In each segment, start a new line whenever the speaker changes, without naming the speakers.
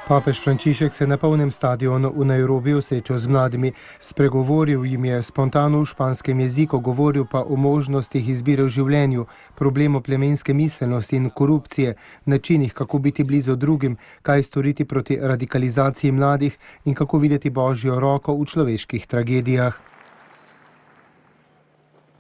Papež Frančišek se na polnem stadionu v Nairobiju srečal z mladimi. Spregovoril jim je spontano v španskem jeziku, govoril pa o možnostih izbire v življenju, problemu plemenske miselnosti in korupcije, načinih, kako biti blizu drugim, kaj storiti proti radikalizaciji mladih in kako videti Božjo roko v človeških tragedijah.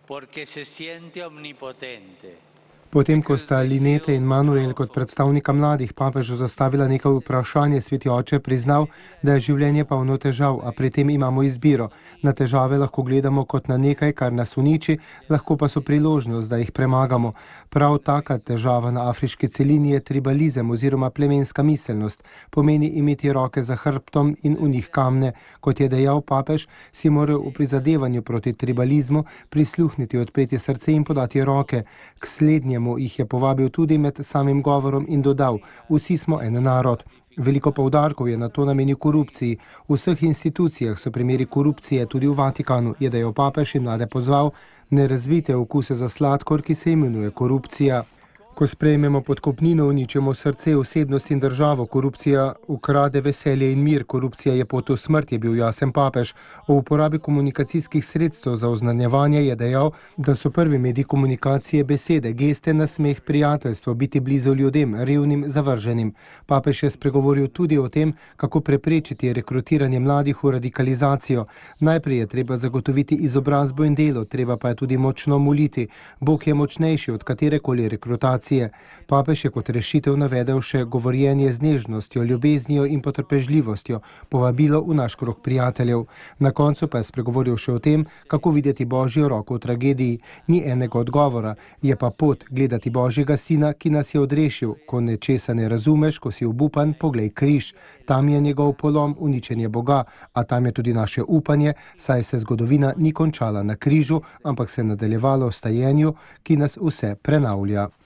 Porque se siente omnipotente.
Potem, ko sta Linete in Manuel kot predstavnika mladih papežu zastavila nekaj vprašanje, sveti oče priznal, da je življenje polno težav, a pri tem imamo izbiro. Na težave lahko gledamo kot na nekaj, kar nas uniči, lahko pa so priložnost, da jih premagamo. Prav taka težava na afriški celini je tribalizem oziroma plemenska miselnost. Pomeni imeti roke za hrbtom in v njih kamne. Kot je dejal papež, si morajo v prizadevanju proti tribalizmu prisluhniti, odpreti srce in podati roke. K slednjemu jih je povabil tudi med samim govorom in dodal: vsi smo en narod. Veliko poudarkov je na to namenil korupciji. V vseh institucijah so primeri korupcije, tudi v Vatikanu, je dejal papež in mlade pozval: ne razvijte okuse za sladkor, ki se imenuje korupcija. Ko sprejmemo podkupnino, uničimo srce, osebnost in državo. Korupcija ukrade veselje in mir. Korupcija je pot v smrt, je bil jasen papež. O uporabi komunikacijskih sredstev za oznanjevanje je dejal, da so prvi mediji komunikacije besede, geste, nasmeh, prijateljstvo, biti blizu ljudem, revnim, zavrženim. Papež je spregovoril tudi o tem, kako preprečiti rekrutiranje mladih v radikalizacijo. Najprej je treba zagotoviti izobrazbo in delo, treba pa je tudi močno moliti. Bog je močnejši od katerekoli rekrutacije. Papež je kot rešitev navedel še govorjenje z nežnostjo, ljubeznijo in potrpežljivostjo, povabilo v naš krog prijateljev. Na koncu pa je spregovoril še o tem, kako videti Božjo roko v tragediji. Ni enega odgovora, je pa pot gledati Božjega sina, ki nas je odrešil. Ko nečesa ne razumeš, ko si obupan, poglej križ. Tam je njegov polom, uničenje Boga, a tam je tudi naše upanje, saj se zgodovina ni končala na križu, ampak se je nadaljevala v stajenju, ki nas vse prenavlja.